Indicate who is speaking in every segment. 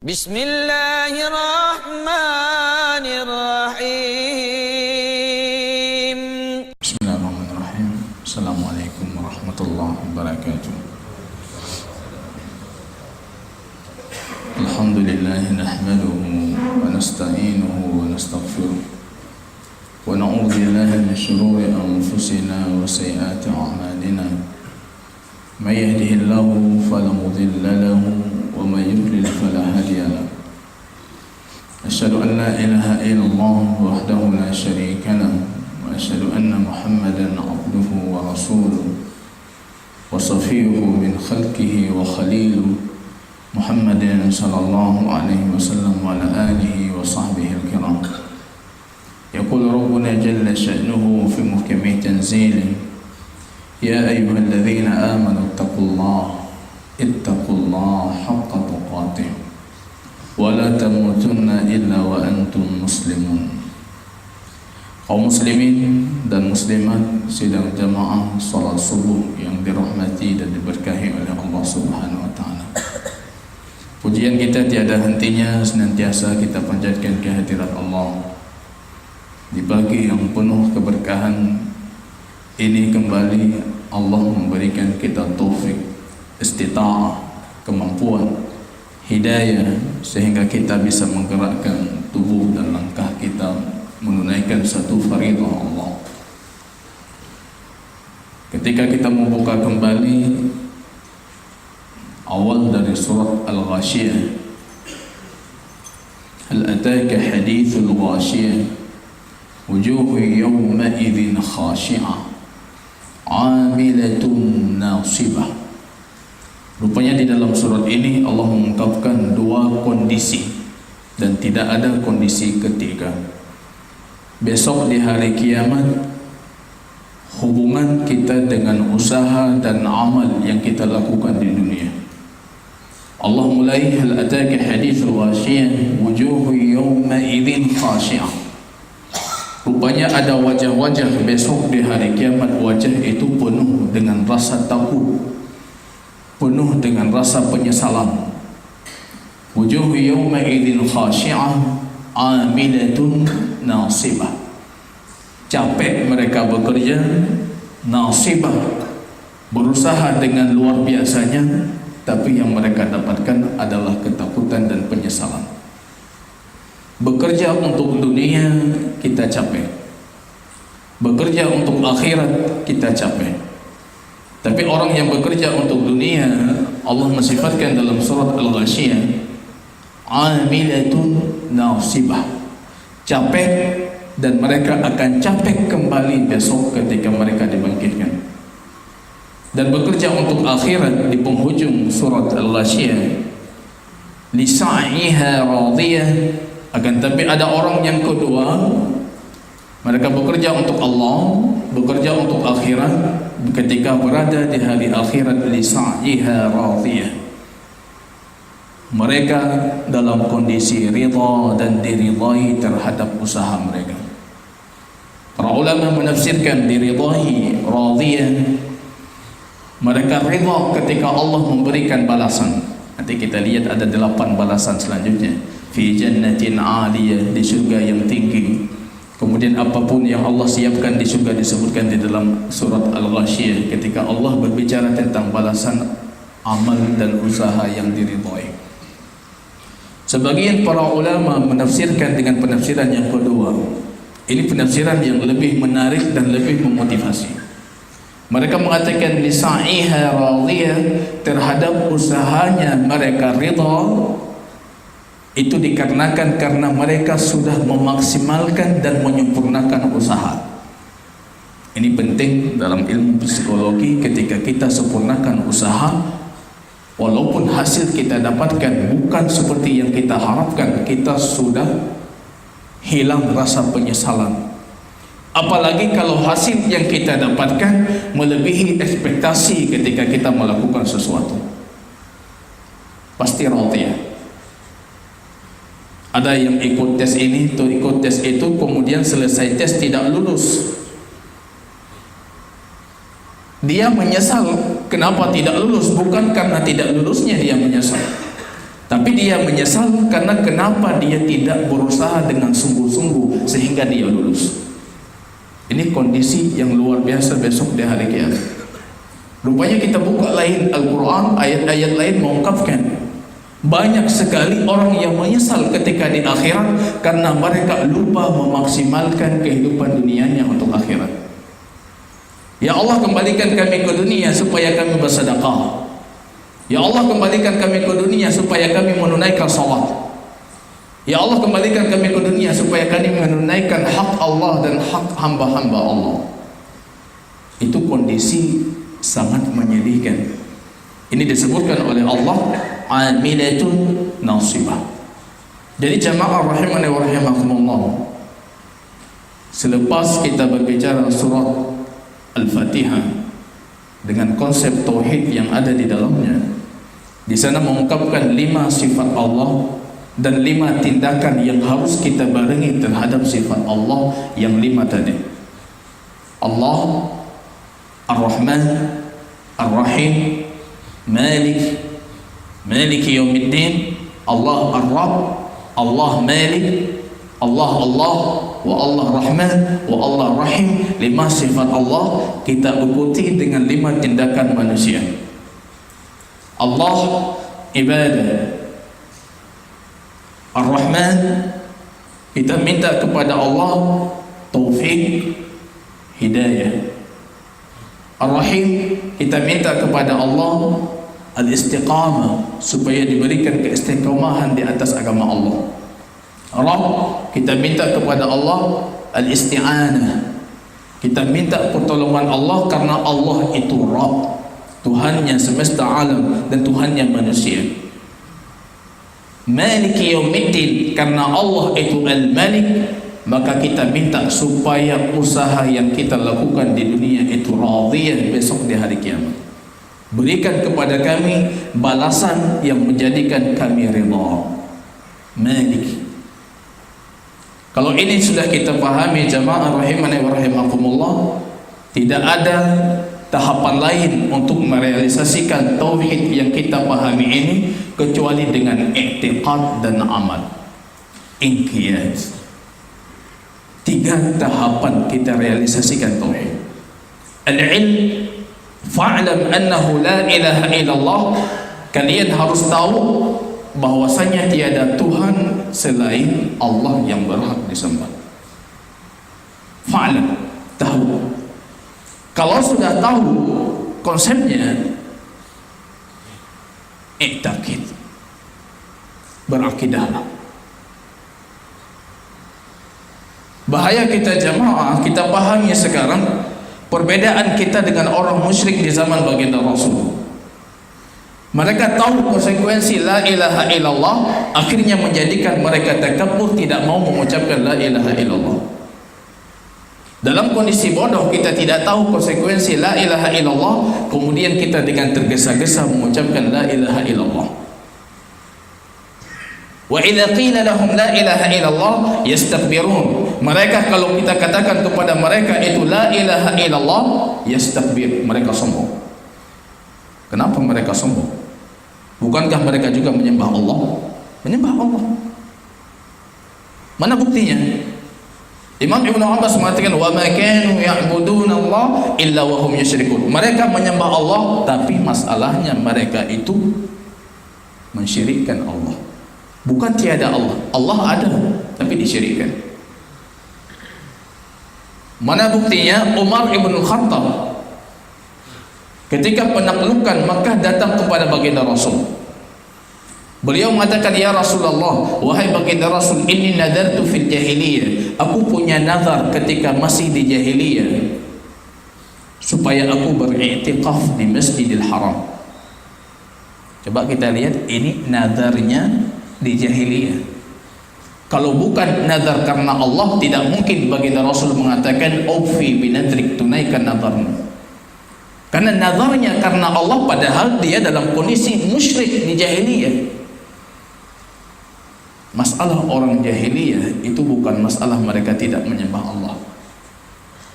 Speaker 1: Bismillahirrahmanirrahim.
Speaker 2: Bismillahirrahmanirrahim. Assalamualaikum warahmatullahi wabarakatuh. Alhamdulillah nahmaduhu wa nasta'inuhu wa nastaghfiruh wa na'udzu billahi min shururi anfusina wa sayyiati a'malina. May yahdihillahu fala mudilla lahu wa may yudlil fala hadiya lahu. Asyhadu an la ilaha illallah wahdahu la syarika lahu wa asyhadu anna Muhammadan abduhu wa rasuluh wa safiyuhu min khalqihi wa khaliluh Muhammadin sallallahu alaihi wasallam wa ala alihi wa sahbihi al-kiram. Yaqul rabbuna jalla sha'nuhu fi muhkami tanzilih, ya ayyuhalladzina amanu ittaqullaha haqqa tuqatih wa la tamutunna illa wa antum muslimun. Kaum muslimin dan muslimat sidang jamaah salat subuh yang dirahmati dan diberkahi oleh Allah Subhanahu wa taala. Pujian kita tiada hentinya, senantiasa kita panjatkan kehadirat Allah. Di pagi yang penuh keberkahan ini kembali Allah memberikan kita taufik, istita'ah, kemampuan, hidayah, sehingga kita bisa menggerakkan tubuh dan langkah kita menunaikan satu faridah Allah. Ketika kita membuka kembali awal dari surat Al-Ghashiyah, hal ataka hadithul ghashiyah wujuhu yawma idzin khashi'ah amilatun nasibah. Rupanya di dalam surat ini Allah mengungkapkan dua kondisi dan tidak ada kondisi ketiga. Besok di hari kiamat, hubungan kita dengan usaha dan amal yang kita lakukan di dunia. Allah mulai hal ataka hadithul ghashiyah wujuhu yawma idzin khashi'ah. Rupanya ada wajah-wajah besok di hari kiamat, wajah itu penuh dengan rasa takut, penuh dengan rasa penyesalan. Wujuhu yawma idzin khashi'ah amilatun nasibah. Capek mereka bekerja, nasibah, berusaha dengan luar biasanya, tapi yang mereka dapatkan adalah ketakutan dan penyesalan. Bekerja untuk dunia kita capek, bekerja untuk akhirat kita capek. Tapi orang yang bekerja untuk dunia, Allah mensifatkan dalam surat Al-Ghashiyah, amilatun nasibah, capek, dan mereka akan capek kembali besok ketika mereka dibangkitkan. Dan bekerja untuk akhirat di penghujung surat Al-Ghashiyah, lisa'iha radiyah. Akan tapi ada orang yang kedua, mereka bekerja untuk Allah, bekerja untuk akhirat, ketika berada di hari akhirat lisa'iha radiyah, mereka dalam kondisi ridha dan diridhai terhadap usaha mereka. Para ulama menafsirkan diridhai radiyah, mereka ridha ketika Allah memberikan balasan. Nanti kita lihat ada 8 balasan selanjutnya. Fi jannatin 'aliyah, di surga yang tinggi. Kemudian apapun yang Allah siapkan di surga disebutkan di dalam surat Al-Ghashiyah ketika Allah berbicara tentang balasan amal dan usaha yang diridhai. Sebagian para ulama menafsirkan dengan penafsiran yang kedua. Ini penafsiran yang lebih menarik dan lebih memotivasi. Mereka mengatakan lisa'iha radiyah, terhadap usahanya mereka ridha, itu dikarenakan karena mereka sudah memaksimalkan dan menyempurnakan usaha. Ini penting dalam ilmu psikologi. Ketika kita sempurnakan usaha, walaupun hasil kita dapatkan bukan seperti yang kita harapkan, kita sudah hilang rasa penyesalan. Apalagi kalau hasil yang kita dapatkan melebihi ekspektasi ketika kita melakukan sesuatu, pasti radiyah. Ada yang ikut tes ini, tuh ikut tes itu, kemudian selesai tes tidak lulus. Dia menyesal kenapa tidak lulus, bukan karena tidak lulusnya dia menyesal, Tapi dia menyesal karena kenapa dia tidak berusaha dengan sungguh-sungguh sehingga dia lulus. Ini kondisi yang luar biasa besok di hari kiamat. Rupanya kita buka lain Al-Quran, ayat-ayat lain mengungkapkan banyak sekali orang yang menyesal ketika di akhirat karena mereka lupa memaksimalkan kehidupan dunianya untuk akhirat. Ya Allah, kembalikan kami ke dunia supaya kami bersedekah. Ya Allah, kembalikan kami ke dunia supaya kami menunaikan salat. Ya Allah, kembalikan kami ke dunia supaya kami menunaikan hak Allah dan hak hamba-hamba Allah. Itu kondisi sangat menyedihkan. Ini disebutkan oleh Allah amilatun nasibah. Jadi jamaah rahimani wa rahimakumullah, selepas kita berbicara surat Al-Fatihah dengan konsep tauhid yang ada di dalamnya, di sana mengungkapkan 5 sifat Allah dan 5 tindakan yang harus kita barengi terhadap sifat Allah yang 5 tadi. Allah Ar-Rahman, Ar-Rahim, Malik Yawmiddin, Allah Ar-Rabb, Allah Malik, Allah wa Allah Rahman, wa Allah Rahim. 5 sifat Allah kita ikuti dengan 5 tindakan manusia. Allah ibadah, Ar-Rahman kita minta kepada Allah taufik hidayah, Ar-Rahim kita minta kepada Allah al-istiqamah supaya diberikan keistiqamahan di atas agama Allah. Rabb kita minta kepada Allah al-isti'anah, kita minta pertolongan Allah karena Allah itu Rabb, Tuhannya semesta alam dan Tuhannya manusia. Maliki Yawmiddin karena Allah itu Al-Malik, maka kita minta supaya usaha yang kita lakukan di dunia itu radiyah besok di hari kiamat. Berikan kepada kami balasan yang menjadikan kami ridha. Malik. Kalau ini sudah kita pahami jamaah rahimani wa rahimakumullah, tidak ada tahapan lain untuk merealisasikan tauhid yang kita pahami ini kecuali dengan i'tiqad dan amal. Inqiyad. 3 tahapan kita realisasikan tauhid. Al-ilm, fa'lam annahu la ilaha illallah. Kalian harus tahu bahwasanya tiada Tuhan selain Allah yang berhak disembah. Fa'lam, tahu. Kalau sudah tahu konsepnya, i'taqid, berakidahlah. Bahaya kita jamaah, kita pahami sekarang perbedaan kita dengan orang musyrik di zaman baginda Rasul. Mereka tahu konsekuensi la ilaha illallah, akhirnya menjadikan mereka takabur, tidak mau mengucapkan la ilaha illallah. Dalam kondisi bodoh, kita tidak tahu konsekuensi la ilaha illallah, kemudian kita dengan tergesa-gesa mengucapkan la ilaha illallah. Wa idza qila lahum la ilaha illallah yastakbirun. Mereka kalau kita katakan kepada mereka itu la ilaha illallah, yastakbir, mereka sombong. Kenapa mereka sombong? Bukankah mereka juga menyembah Allah? Menyembah Allah. Mana buktinya? Imam Ibn Abbas mengatakan wa ma kanu ya'buduna Allah illa wa hum yusyrikun. Mereka menyembah Allah tapi masalahnya mereka itu mensyirikkan Allah. Bukan tiada Allah. Allah ada tapi disyirikkan. Mana buktinya? Umar Ibn Khattab ketika penaklukan Makkah datang kepada baginda Rasul. Beliau mengatakan, ya Rasulullah, wahai baginda Rasul, inni nadartu fil jahiliyah, aku punya nazar ketika masih di jahiliyah supaya aku beriktikaf di Masjidil Haram. Coba kita lihat, ini nazarnya di jahiliyah. Kalau bukan nazar karena Allah, tidak mungkin baginda Rasul mengatakan aufi binadrik, tunaikan nazarmu. Karena nazarnya karena Allah, padahal dia dalam kondisi musyrik di jahiliyah. Masalah orang jahiliyah itu bukan masalah mereka tidak menyembah Allah,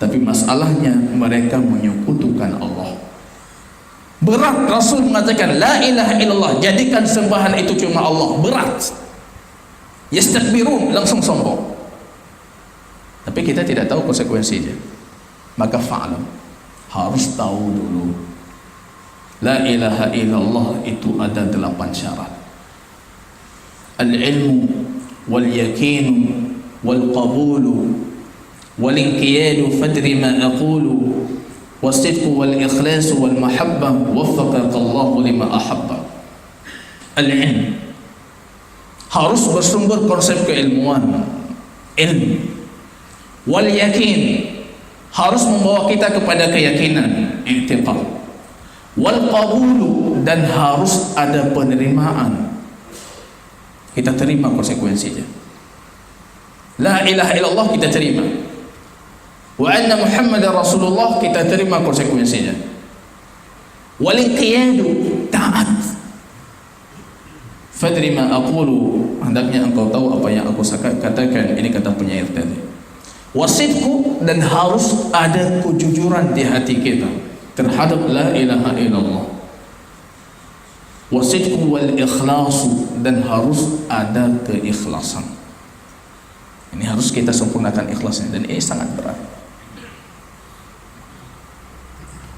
Speaker 2: tapi masalahnya mereka menyekutukan Allah. Berat Rasul mengatakan la ilaha illallah, jadikan sembahan itu cuma Allah. Berat. Yastakbirun, langsung sombong. Tapi kita tidak tahu konsekuensinya. Maka fa'lam, harus tahu dulu la ilaha illallah itu ada 8 syarat. Al-ilmu wal yakinu wal qabulu wal inqiyadu fadri ma aqulu was-sidqu wal ikhlasu wal mahabbah waffaqaka Allah lima ahabba. Al-ilm harus bersumber konsep keilmuan, ilmu. Wal yakin harus membawa kita kepada keyakinan, i'tiqad. Wal qabulu, dan harus ada penerimaan, kita terima konsekuensinya. La ilaha illallah kita terima, wa anna Muhammadar Rasulullah kita terima konsekuensinya. Wal inqiyadu, taat. Fadri ma aqulu, hendaknya engkau tahu apa yang aku katakan. Ini kata penyair tadi. Wasidku, dan harus ada kejujuran di hati kita terhadap la ilaha illallah. Wasidku wal ikhlasu, dan harus ada keikhlasan. Ini harus kita sempurnakan ikhlasnya, dan ini sangat berat.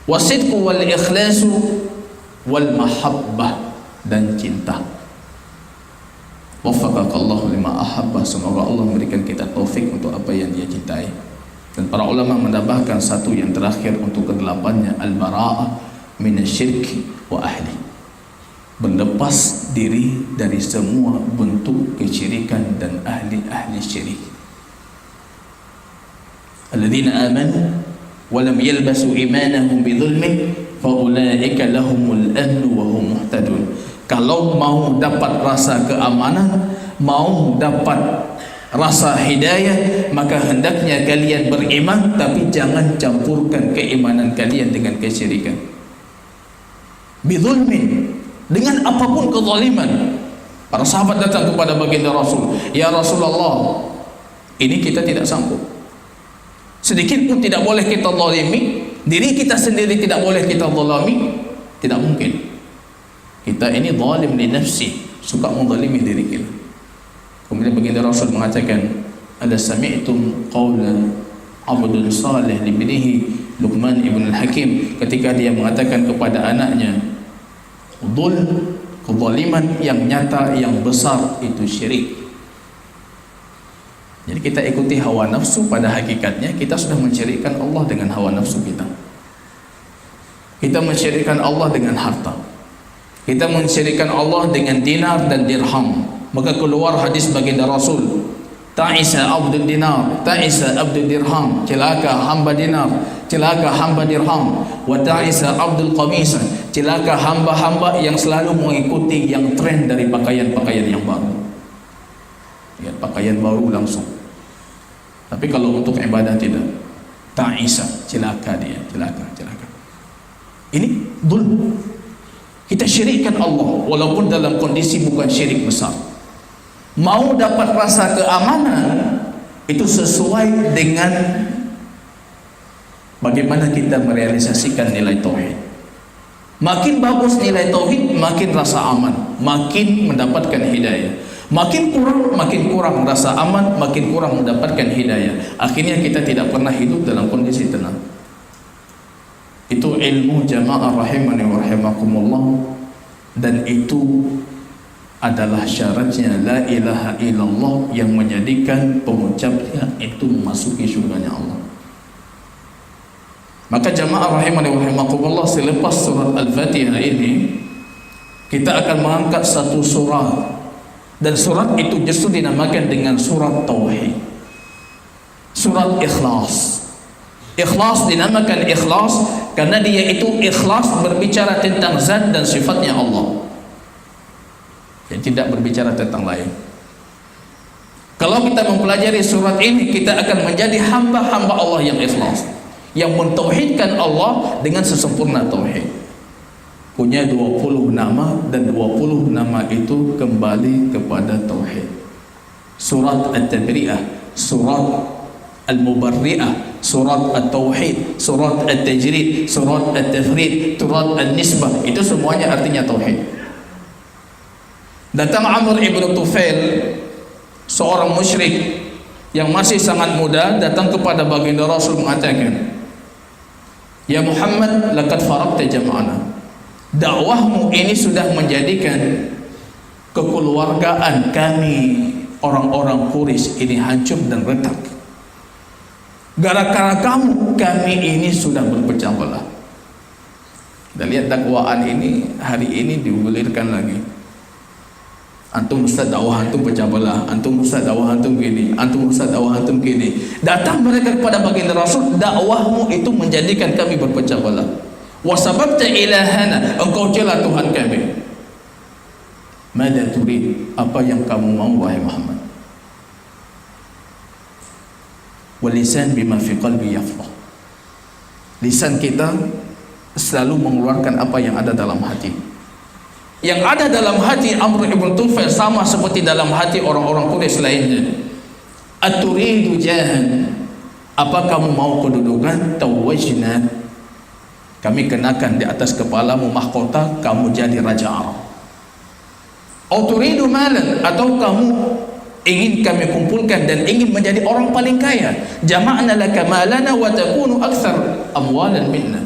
Speaker 2: Wasidku wal ikhlasu wal mahabbah, dan cinta. Waffaqakallahu lima ahabba, semoga Allah memberikan kita taufik untuk apa yang Dia cintai. Dan para ulama menambahkan satu yang terakhir untuk ke-8-nya, al-bara'ah minasyirki wa ahli, berlepas diri dari semua bentuk kesyirikan dan ahli-ahli syirik. Alladzina amanu wa lam yalbasu imanahum bidzulmin fa ulaika lahumul amnu wa hum muhtadun. Kalau mau dapat rasa keamanan, mau dapat rasa hidayah, maka hendaknya kalian beriman, tapi jangan campurkan keimanan kalian dengan kesyirikan. Bidzulmin, dengan apapun kezaliman. Para sahabat datang kepada baginda Rasul, ya Rasulullah, ini kita tidak sanggup. Sedikit pun tidak boleh kita zalimi, diri kita sendiri tidak boleh kita zalimi, tidak mungkin. Kita ini zalim li nafsi, suka menzalimi diri kita. Kemudian baginda Rasul mengatakan, ada sami'tum qawla Abdul Salih libnihi Luqman ibn al-Hakim, ketika dia mengatakan kepada anaknya, kezaliman yang nyata, yang besar itu syirik. Jadi kita ikuti hawa nafsu, pada hakikatnya kita sudah mensyirikkan Allah dengan hawa nafsu kita. Kita mensyirikkan Allah dengan harta, kita mensyirikkan Allah dengan dinar dan dirham. Maka keluar hadis baginda Rasul, ta'isa abdul dinar, ta'isa abdul dirham, celaka hamba dinar, celaka hamba dirham, wa ta'isa abdul qamisa, celaka hamba-hamba yang selalu mengikuti yang tren dari pakaian-pakaian yang baru. Ya, pakaian baru langsung. Tapi kalau untuk ibadah tidak. Ta'isa, celaka dia, celaka. Ini zulm. Kita syirikkan Allah walaupun dalam kondisi bukan syirik besar. Mau dapat rasa keamanan, itu sesuai dengan bagaimana kita merealisasikan nilai tauhid. Makin bagus nilai tauhid, makin rasa aman, makin mendapatkan hidayah. Makin kurang rasa aman, makin kurang mendapatkan hidayah. Akhirnya kita tidak pernah hidup dalam kondisi tenang. Itu ilmu jamaah rahimani wa rahimakumullah, dan itu adalah syaratnya la ilaha illallah yang menjadikan pengucapnya itu memasuki syurganya Allah. Maka jamaah rahimani wa rahimakumullah, selepas surat Al-Fatihah ini kita akan mengangkat satu surat, dan surat itu justru dinamakan dengan surat tauhid, surat ikhlas. Ikhlas dinamakan ikhlas karena dia itu ikhlas berbicara tentang zat dan sifatnya Allah, dan tidak berbicara tentang lain. Kalau kita mempelajari surat ini, kita akan menjadi hamba-hamba Allah yang ikhlas, yang mentauhidkan Allah dengan sesempurna tauhid. Punya 20 nama, dan 20 nama itu kembali kepada tauhid. Surat At-Tabri'ah, surat Al-Mubarri'ah, surat At-Tauhid, surat At-Tajrid, surat At-Tafrid, surat An-Nisbah, itu semuanya artinya tauhid. Datang Amr ibn Tufail, seorang musyrik yang masih sangat muda, datang kepada baginda Rasul mengatakan, "Ya Muhammad, laqad faraqta jama'ana." Dakwahmu ini sudah menjadikan kekeluargaan kami orang-orang Quraisy ini hancur dan retak. Gara-gara kamu kami ini sudah berpecah belah. Dan lihat dakwaan ini hari ini digulirkan lagi. Antum ustaz dakwah antum pecah belah, antum ustaz dakwah antum gini, antum ustaz dakwah antum gini. Datang mereka kepada baginda Rasul, dakwahmu itu menjadikan kami berpecah belah. Wasababta ilahana, engkau celah Tuhan kami. Mada turid, apa yang kamu mau wahai Muhammad? Walisan bima fi qalbi yafrah. Lisan kita selalu mengeluarkan apa yang ada dalam hati. Yang ada dalam hati Amr ibn Tufail sama seperti dalam hati orang-orang Quraisy lainnya. Aturidu jahan, apa kamu mau kedudukan? Tawajna, kami kenakan di atas kepalamu mahkota, kamu jadi raja Arab. Aturidu malan, atau kamu ingin kami kumpulkan dan ingin menjadi orang paling kaya. Jama'na laka malana wa takunu aktsar amwalan minna.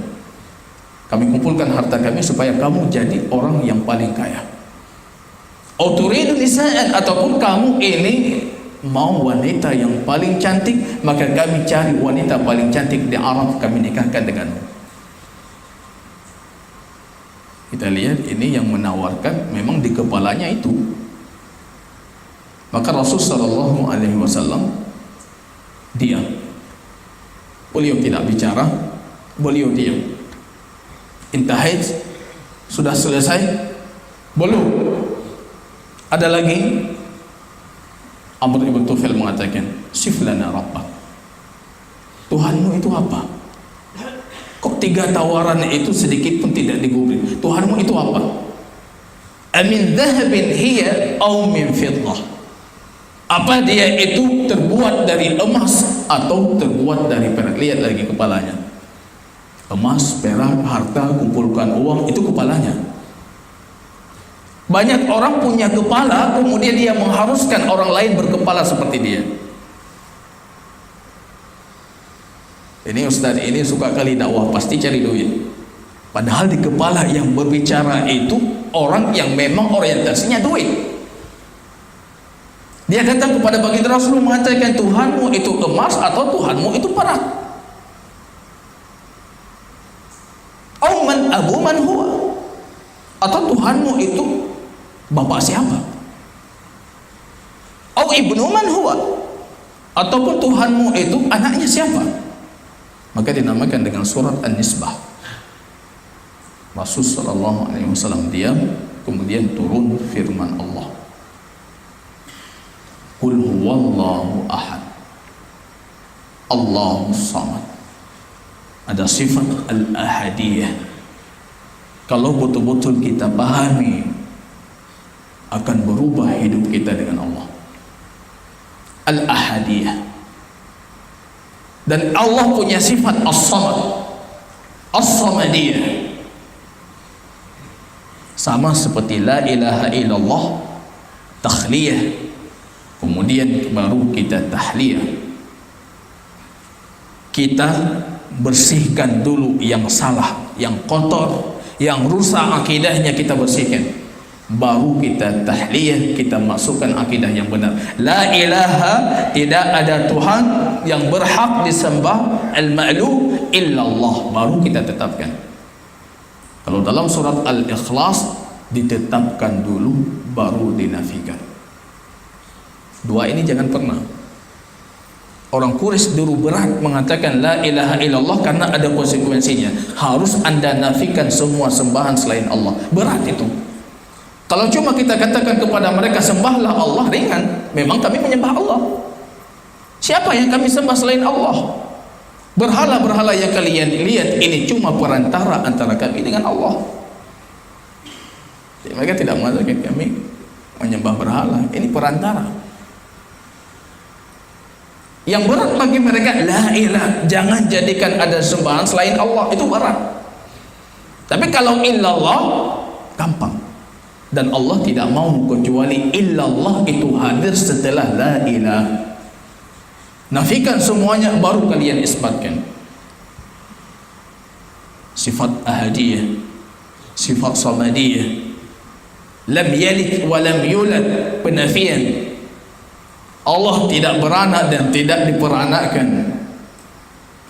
Speaker 2: Kami kumpulkan harta kami supaya kamu jadi orang yang paling kaya. Turidu nisa'an, ataupun kamu ini mau wanita yang paling cantik, maka kami cari wanita paling cantik di Arab, kami nikahkan denganmu. Kita lihat ini yang menawarkan memang di kepalanya itu. Maka Rasul sallallahu alaihi wasallam diam. Beliau tidak bicara, beliau diam. Intahait, sudah selesai? Belum. Ada lagi? Amr ibn Tufail mengatakan, "Siflana rabbak." Tuhanmu itu apa? Kok 3 tawaran itu sedikit pun tidak digubris? Tuhanmu itu apa? Amin dhahabin hiya aw min fiddah. Apa dia itu terbuat dari emas atau terbuat dari perak? Lihat lagi kepalanya. Emas, perak, harta, kumpulkan uang, itu kepalanya. Banyak orang punya kepala, kemudian dia mengharuskan orang lain berkepala seperti dia. Ini ustaz ini suka kali dakwah, pasti cari duit. Padahal di kepala yang berbicara itu orang yang memang orientasinya duit. Dia datang kepada baginda Rasul mengatakan, Tuhanmu itu emas atau Tuhanmu itu perak? Auman abu man huwa, atau Tuhanmu itu bapak siapa? Au ibnu man huwa, ataupun Tuhanmu itu anaknya siapa? Maka dinamakan dengan surat An-Nisbah. Rasul sallallahu alaihi wasallam diam, kemudian turun firman Allah, Qul huwallahu ahad, Allahus samad. Ada sifat al-ahadiyah. Kalau betul-betul kita pahami, akan berubah hidup kita dengan Allah. Al-ahadiyah. Dan Allah punya sifat as-samad, as-samadiyah. Sama seperti la ilaha illallah, takhliyah, kemudian baru kita tahliyah. Kita bersihkan dulu yang salah, yang kotor, yang rusak akidahnya kita bersihkan. Baru kita tahliyah, kita masukkan akidah yang benar. La ilaha, tidak ada Tuhan yang berhak disembah, al-ma'lu illallah, baru kita tetapkan. Kalau dalam surat Al-Ikhlas ditetapkan dulu, baru dinafikan. Dua ini jangan pernah. Orang Quraisy dulu berat mengatakan la ilaha illallah karena ada konsekuensinya. Harus anda nafikan semua sembahan selain Allah. Berat itu. Kalau cuma kita katakan kepada mereka sembahlah Allah, ringan. Memang kami menyembah Allah. Siapa yang kami sembah selain Allah? Berhala-berhala yang kalian lihat ini cuma perantara antara kami dengan Allah. Jadi mereka tidak mengatakan kami menyembah berhala. Ini perantara. Yang berat bagi mereka la ilah, jangan jadikan ada sembahan selain Allah, itu berat. Tapi kalau illallah gampang. Dan Allah tidak mau kecuali illallah itu hadir setelah la ilah. Nafikan semuanya baru kalian isbatkan. Sifat ahadiyah, sifat samadiyah, lam yalid wa lam yulad, penafian. Allah tidak beranak dan tidak diperanakkan.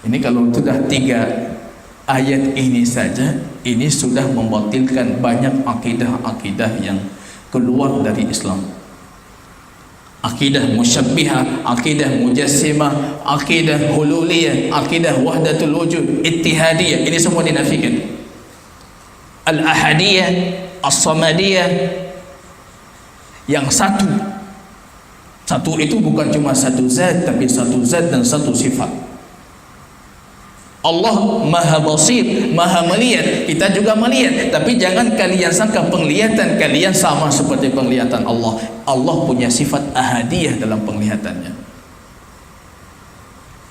Speaker 2: Ini kalau sudah 3 ayat ini saja, ini sudah membatilkan banyak akidah-akidah yang keluar dari Islam. Akidah musyabbihah, akidah mujassimah, akidah hululiyah, akidah wahdatul wujud, ittihadiyah, ini semua dinafikan. Al-ahadiyah, as-samadiyah, yang satu itu bukan cuma satu zat, tapi satu zat dan satu sifat. Allah maha basir, maha melihat, kita juga melihat, tapi jangan kalian sangka penglihatan kalian sama seperti penglihatan Allah. Allah punya sifat ahadiyah dalam penglihatannya.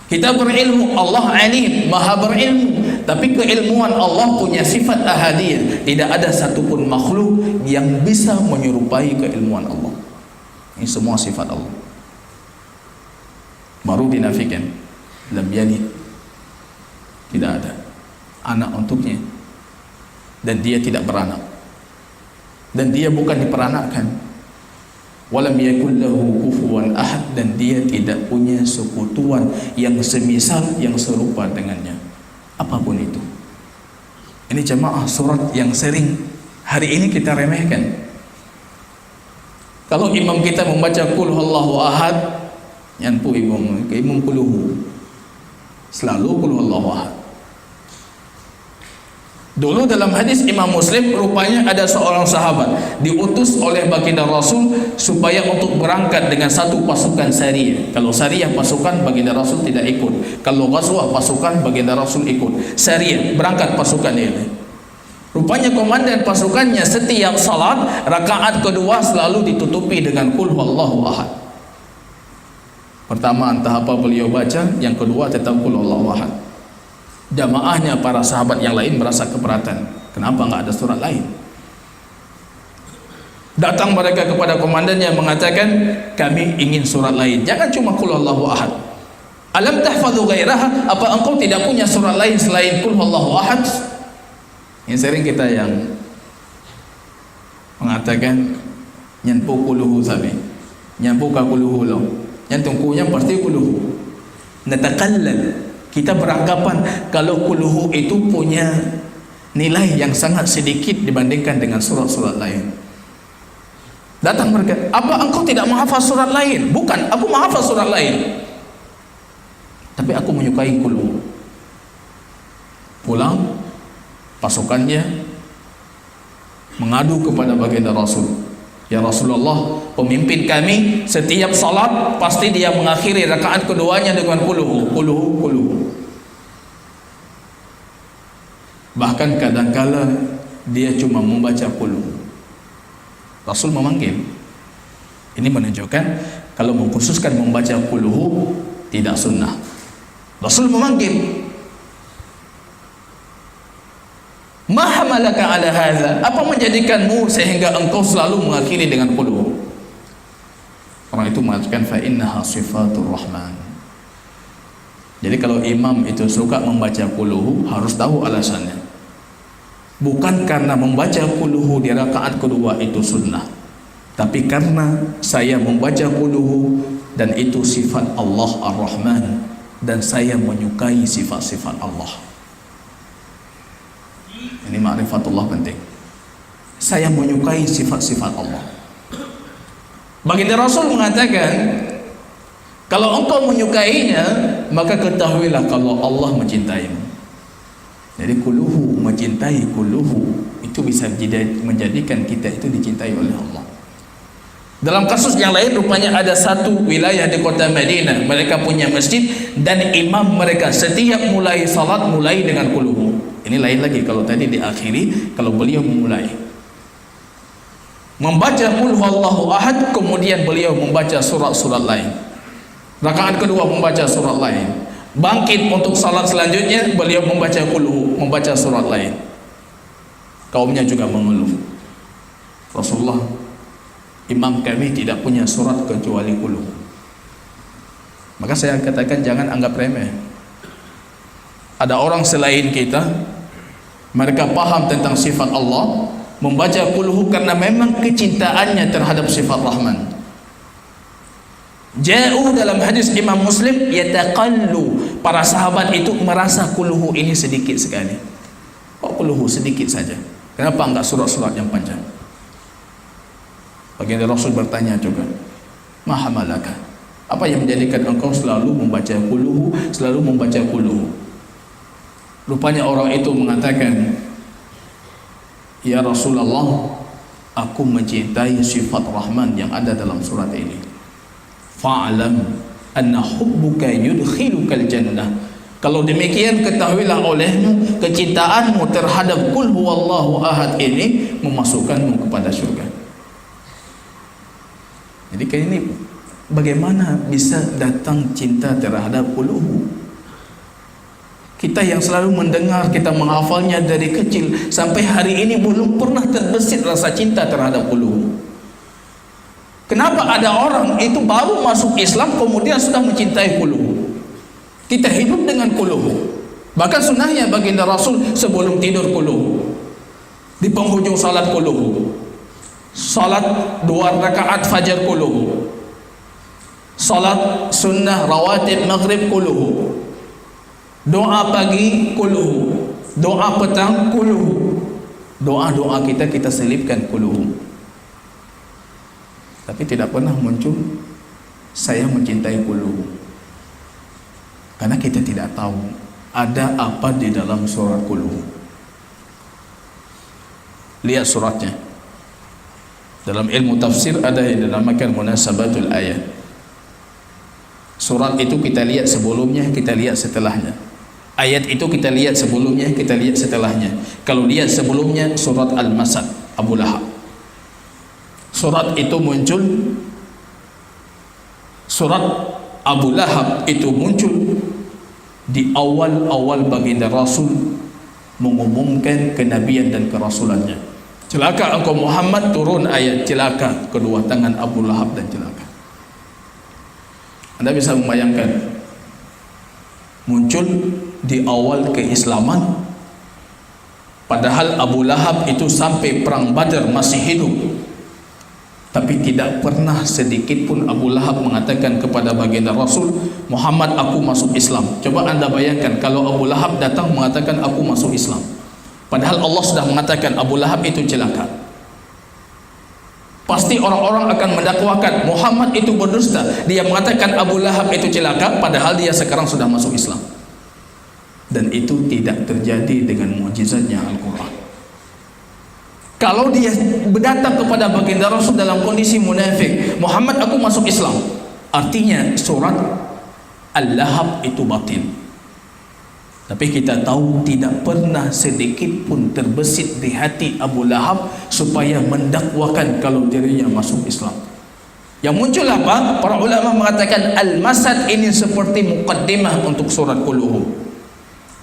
Speaker 2: Kita berilmu, Allah alim, maha berilmu, tapi keilmuan Allah punya sifat ahadiyah. Tidak ada satupun makhluk yang bisa menyerupai keilmuan Allah. Ini semua sifat Allah. Baru dinafikan lam yalid, tidak ada anak untuknya, dan dia tidak beranak, dan dia bukan diperanakkan. Walam yakul lahu kufuwan ahad, dan dia tidak punya sekutuan yang semisal, yang serupa dengannya, apapun itu. Ini jemaah surat yang sering hari ini kita remehkan. Kalau imam kita membaca qul huwallahu ahad, yanpu imam quluhu, selalu qul huwallahu ahad. Dulu dalam hadis Imam Muslim, rupanya ada seorang sahabat diutus oleh baginda Rasul supaya untuk berangkat dengan satu pasukan sariyah. Kalau sariyah pasukan, baginda Rasul tidak ikut. Kalau ghazwah pasukan, baginda Rasul ikut. Sariyah berangkat pasukan ini. Rupanya komandan pasukannya setiap salat rakaat kedua selalu ditutupi dengan qul huwallahu ahad. Pertama entah apa beliau baca, yang kedua tetap qul huwallahu ahad. Jamaahnya para sahabat yang lain merasa keberatan. Kenapa nggak ada surat lain? Datang mereka kepada komandannya mengatakan, kami ingin surat lain. Jangan cuma qul huwallahu ahad. Alam tahfadhu ghairaha? Apa engkau tidak punya surat lain selain qul huwallahu ahad? Ini sering kita yang mengatakan nyanpu quluhu sabi, nyanpu ka quluhu lo, nyantungkunya pasti quluhu. Natakallal, kita beranggapan kalau quluhu itu punya nilai yang sangat sedikit dibandingkan dengan surat-surat lain. Datang mereka, apa engkau tidak menghafal surat lain? Bukan, aku menghafal surat lain, tapi aku menyukai quluhu. Pulang, pasukannya mengadu kepada baginda Rasul, ya Rasulullah, pemimpin kami setiap salat pasti dia mengakhiri rakaat keduanya dengan quluhu, quluhu, quluhu. Bahkan kadangkala dia cuma membaca quluhu. Rasul memanggil. Ini menunjukkan kalau mengkhususkan membaca quluhu tidak sunnah. Rasul memanggil. Ma hamalaka ala hadza? Apa menjadikanmu sehingga engkau selalu mengakhiri dengan quluhu? Orang itu mengatakan fa innaha sifatur rahman. Jadi kalau imam itu suka membaca quluhu, harus tahu alasannya. Bukan karena membaca quluhu di rakaat kedua itu sunnah, tapi karena saya membaca quluhu dan itu sifat Allah Ar-Rahman, dan saya menyukai sifat-sifat Allah. Ini ma'rifatullah penting. Saya menyukai sifat-sifat Allah. Baginda Rasul mengatakan, kalau engkau menyukainya, maka ketahuilah kalau Allah mencintaimu. Jadi quluhu, mencintai quluhu, itu bisa menjadikan kita itu dicintai oleh Allah. Dalam kasus yang lain, rupanya ada satu wilayah di kota Madinah, mereka punya masjid dan imam mereka setiap mulai salat mulai dengan quluhu. Ini lain lagi kalau tadi diakhiri, kalau beliau memulai membaca qul huwallahu ahad, kemudian beliau membaca surat-surat lain. Rakaat kedua membaca surat lain. Bangkit untuk salat selanjutnya, beliau membaca qul, membaca surat lain. Kaumnya juga mengeluh, Rasulullah, imam kami tidak punya surat kecuali qul. Maka saya katakan jangan anggap remeh. Ada orang selain kita, mereka paham tentang sifat Allah, membaca qul karena memang kecintaannya terhadap sifat Rahman. Jauh dalam hadis Imam Muslim, yataqallu, para sahabat itu merasa qul ini sedikit sekali. Kok qul sedikit saja? Kenapa enggak surat-surat yang panjang? Baginda Rasul bertanya juga, ma hamalaka, apa yang menjadikan engkau selalu membaca qul, selalu membaca qul? Rupanya orang itu mengatakan, ya Rasulullah, aku mencintai sifat Rahman yang ada dalam surat ini. Fa'lam anna hubbuka yudkhilukal jannah. Kalau demikian, ketahuilah olehmu, kecintaanmu terhadap qul huwallahu ahad ini memasukkanmu kepada syurga. Jadi kayak ini, bagaimana bisa datang cinta terhadap qul? Kita yang selalu mendengar, kita menghafalnya dari kecil sampai hari ini belum pernah terbesit rasa cinta terhadap qul. Kenapa ada orang itu baru masuk Islam kemudian sudah mencintai qul? Kita hidup dengan qul. Bahkan sunnahnya baginda Rasul sebelum tidur qul. Di penghujung salat qul. Salat 2 rakaat fajar qul. Salat sunnah rawatib maghrib qul. Doa pagi qul. Doa petang qul. Doa-doa kita selipkan qul. Tapi tidak pernah muncul saya mencintai qul. Karena kita tidak tahu ada apa di dalam surat qul. Lihat suratnya. Dalam ilmu tafsir ada yang dinamakan munasabatul ayat. Surat itu kita lihat sebelumnya, kita lihat setelahnya. Ayat itu kita lihat sebelumnya, kita lihat setelahnya. Kalau lihat sebelumnya, surat Al-Masad, Abu Lahab. Surat itu muncul, surat Abu Lahab itu muncul di awal-awal baginda Rasul mengumumkan kenabian dan kerasulannya. Celaka engkau Muhammad, turun ayat celaka kedua tangan Abu Lahab dan celaka. Anda bisa membayangkan, muncul di awal keislaman, padahal Abu Lahab itu sampai perang Badar masih hidup. Tapi tidak pernah sedikit pun Abu Lahab mengatakan kepada baginda Rasul, Muhammad, aku masuk Islam. Coba anda bayangkan kalau Abu Lahab datang mengatakan aku masuk Islam, padahal Allah sudah mengatakan Abu Lahab itu celaka. Pasti orang-orang akan mendakwakan Muhammad itu berdusta. Dia mengatakan Abu Lahab itu celaka, padahal dia sekarang sudah masuk Islam. Dan itu tidak terjadi dengan mukjizatnya Al-Quran. Kalau dia datang kepada baginda Rasul dalam kondisi munafik, Muhammad aku masuk Islam, artinya surat Al-Lahab itu batil. Tapi kita tahu tidak pernah sedikit pun terbesit di hati Abu Lahab supaya mendakwakan kalau dirinya masuk Islam. Yang muncul apa? Para ulama mengatakan Al-Masad ini seperti muqaddimah untuk surat qul.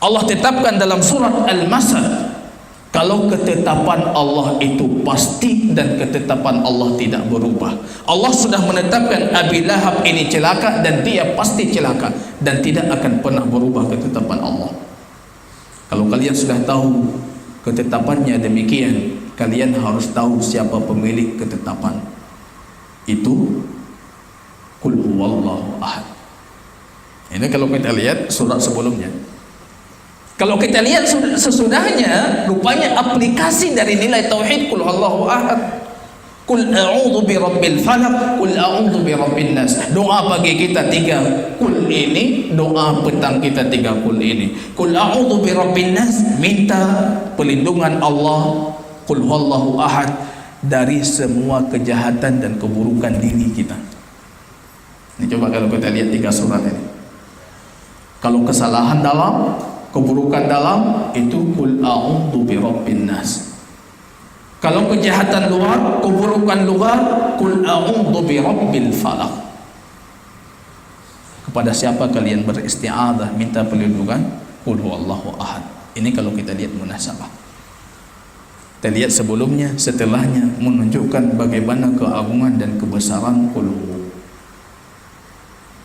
Speaker 2: Allah tetapkan dalam surat Al-Masad, kalau ketetapan Allah itu pasti dan ketetapan Allah tidak berubah. Allah sudah menetapkan Abi Lahab ini celaka dan dia pasti celaka dan tidak akan pernah berubah ketetapan Allah. Kalau kalian sudah tahu ketetapannya demikian, kalian harus tahu siapa pemilik ketetapan itu. Qul huwallahu ahad. Ini kalau kita lihat surat sebelumnya. Kalau kita lihat sesudahnya, rupanya aplikasi dari nilai tauhid qul huwallahu ahad. Qul a'udzu birabbil falaq, qul a'udzu birabbin nas. Doa pagi kita 3 qul ini, doa petang kita 3 qul ini. Qul a'udzu birabbin nas, minta perlindungan Allah, qul huwallahu ahad, dari semua kejahatan dan keburukan diri kita. Ini coba kalau kita lihat 3 surat ini. Kalau kesalahan dalam, keburukan dalam, itu qul a'udzu birabbin nas. Kalau kejahatan luar, keburukan luar, qul a'udzu birabbil falaq. pada siapa kalian beristi'adzah, minta perlindungan? Qul huwallahu ahad. Ini kalau kita lihat munasabah. Kita lihat sebelumnya, setelahnya, menunjukkan bagaimana keagungan dan kebesaran qul hu.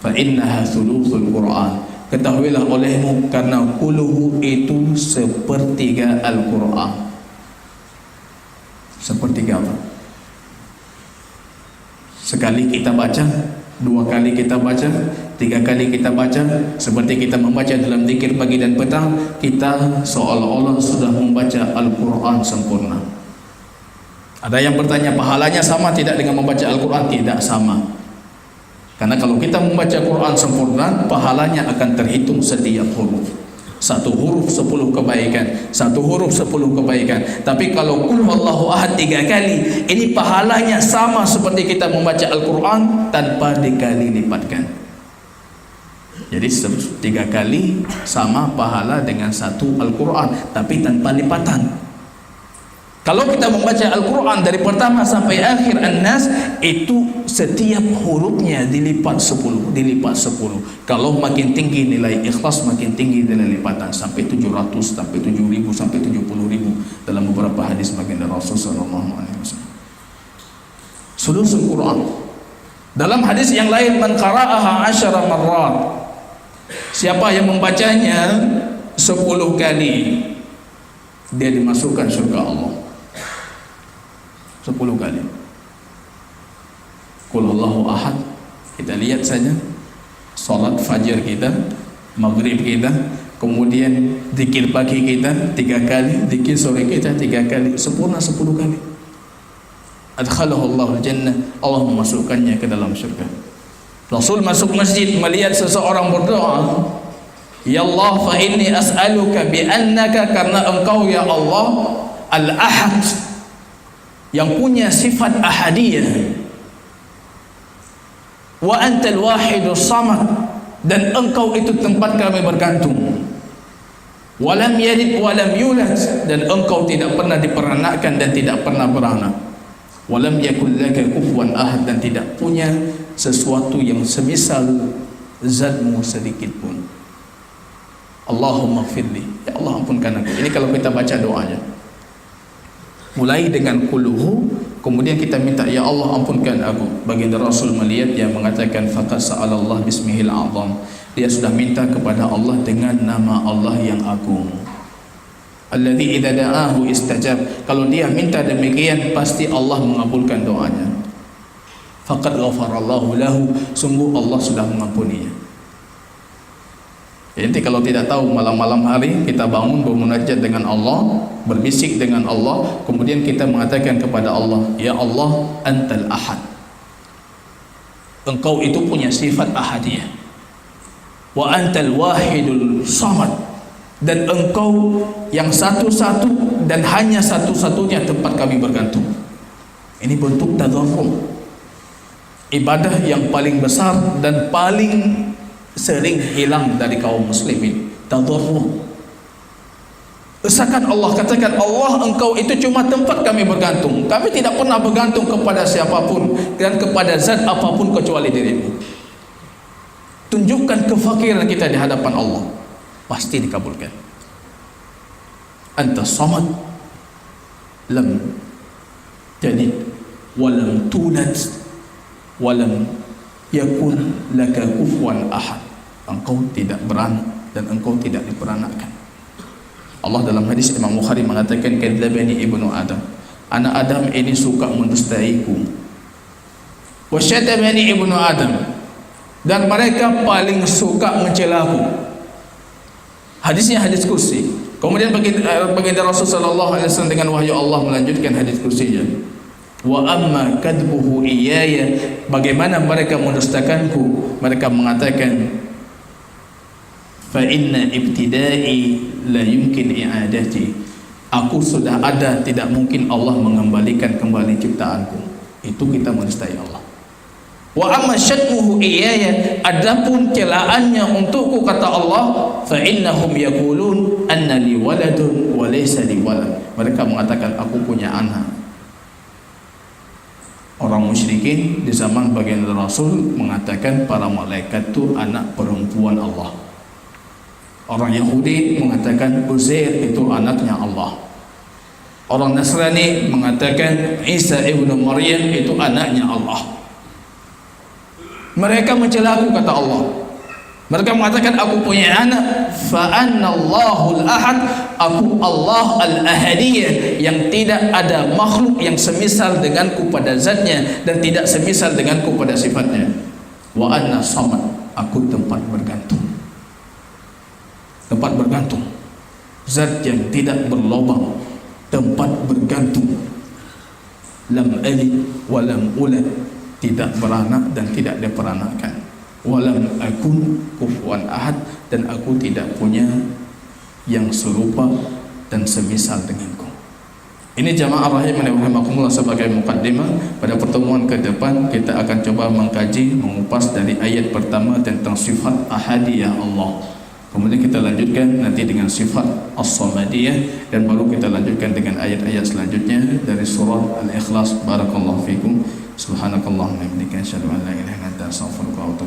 Speaker 2: Fa innaha thuluthul Quran. Ketahuilah olehmu, karena qul hu itu sepertiga Al-Quran. Sepertiga apa? Sekali kita baca, dua kali kita baca, tiga kali kita baca, seperti kita membaca dalam zikir pagi dan petang, kita seolah-olah sudah membaca Al-Quran sempurna. Ada yang bertanya, pahalanya sama tidak dengan membaca Al-Quran? Tidak sama. Karena kalau kita membaca Quran sempurna, pahalanya akan terhitung setiap huruf. Satu huruf 10 kebaikan, satu huruf 10 kebaikan. Tapi kalau qul huwallahu ahad 3 kali, ini pahalanya sama seperti kita membaca Al-Quran tanpa dikali lipatkan. Jadi 3 kali sama pahala dengan satu Al-Quran, tapi tanpa lipatan. Kalau kita membaca Al-Quran dari pertama sampai akhir An-Nas, itu setiap hurufnya dilipat 10, dilipat 10. Kalau makin tinggi nilai Ikhlas, makin tinggi nilai lipatan, sampai 700, sampai 7.000, sampai 70.000 dalam beberapa hadis baginda Rasul sallallahu alaihi wasallam. Sulusul Quran. Dalam hadis yang lain, man qara'aha 10 marrat, siapa yang membacanya 10 kali, dia dimasukkan surga Allah. 10 kali. Qul huwallahu ahad. Kita lihat saja salat fajar kita, maghrib kita, kemudian zikir pagi kita 3 kali, zikir sore kita 3 kali, sempurna 10 kali. Adkhalahu Allahul jannah, Allah memasukkannya ke dalam syurga. Rasul masuk masjid melihat seseorang berdoa, ya Allah, fa inni as'aluka bi annaka, karena engkau ya Allah al-ahad, yang punya sifat ahadiyah, wa antal wahidus samad, dan engkau itu tempat kami bergantung, walam yalid walam yulad, dan engkau tidak pernah diperanakkan dan tidak pernah beranak, walam yakul laka kufuwan ahad, dan tidak punya sesuatu yang semisal zatmu sedikit pun. Allahumma gfirli, ya Allah ampunkan aku. Ini kalau kita baca doanya, mulai dengan qul hu, kemudian kita minta ya Allah ampunkan aku. Baginda Rasul melihat yang mengatakan faqad sa'alallah bismihil azam, dia sudah minta kepada Allah dengan nama Allah yang agung. Alladzi idza da'ahu istajab, kalau dia minta demikian pasti Allah mengabulkan doanya. Faqad ghafarallahu lahu, sungguh Allah sudah mengampuninya. Jadi kalau tidak tahu, malam-malam hari kita bangun bermunajat dengan Allah, berbisik dengan Allah, kemudian kita mengatakan kepada Allah, ya Allah antal ahad, engkau itu punya sifat ahadiyah, wa antal wahidul samad, dan engkau yang satu-satu dan hanya satu-satunya tempat kami bergantung. Ini bentuk tadharrur, ibadah yang paling besar dan paling sering hilang dari kaum muslimin, tadharrur. Esakan Allah, katakan Allah engkau itu cuma tempat kami bergantung, kami tidak pernah bergantung kepada siapapun dan kepada zat apapun kecuali dirimu. Tunjukkan kefakiran kita di hadapan Allah, pasti dikabulkan. Anta samad, lam talid walam tulad walam yakun laka kufuwan ahad, engkau tidak beranak dan engkau tidak diperanakkan. Allah dalam hadis Imam Bukhari mengatakan, kadzdzabani ibnu Adam, anak Adam ini suka mendustaiku, wa syatamani ibnu Adam, dan mereka paling suka mencelaku. Hadisnya hadis kursi. Kemudian baginda Rasul sallallahu alaihi wasallam dengan wahyu Allah melanjutkan hadis kursinya, wa amma kadbuhu iyaya, bagaimana mereka mendustakanku, mereka mengatakan fa inna ibtida'i la yumkin i'adati, aku sudah ada, tidak mungkin Allah mengembalikan kembali ciptaanku. Itu kita mendustai Allah. Wa amma syatmuhu iyaya, adapun celaannya untukku, kata Allah, fa innahum yaqulun anna li waladun wa laysa li walad, mereka mengatakan aku punya anak Orang musyrikin di zaman baginda Rasul mengatakan para malaikat itu anak perempuan Allah. Orang Yahudi mengatakan Uzair itu anaknya Allah. Orang Nasrani mengatakan Isa ibnu Maryam itu anaknya Allah. Mereka mencela aku, kata Allah. Mereka mengatakan aku punya anak. Fa anna Allahul Ahad, aku Allah al-ahadiyah, yang tidak ada makhluk yang semisal denganku pada zatnya dan tidak semisal denganku pada sifatnya. Wa anna samad, aku tempat bergantung. Tempat bergantung, zat yang tidak berlubang, tempat bergantung. Lam alid wa lam ulad, tidak beranak dan tidak diperanakkan. Walam akun kufuwan ahad, dan aku tidak punya yang serupa dan semisal denganku. Ini jamaah rahimani wa rahimakumullah sebagai mukaddimah. Pada pertemuan ke depan kita akan coba mengkaji, mengupas dari ayat pertama tentang sifat ahadiyah Allah. Kemudian kita lanjutkan nanti dengan sifat as-samadiyah, dan baru kita lanjutkan dengan ayat-ayat selanjutnya dari surah Al-Ikhlas. Barakallahu fikum. Subhanakallahumma wa bihamdika asyhadu an la ilaha illa anta astaghfiruka wa atubu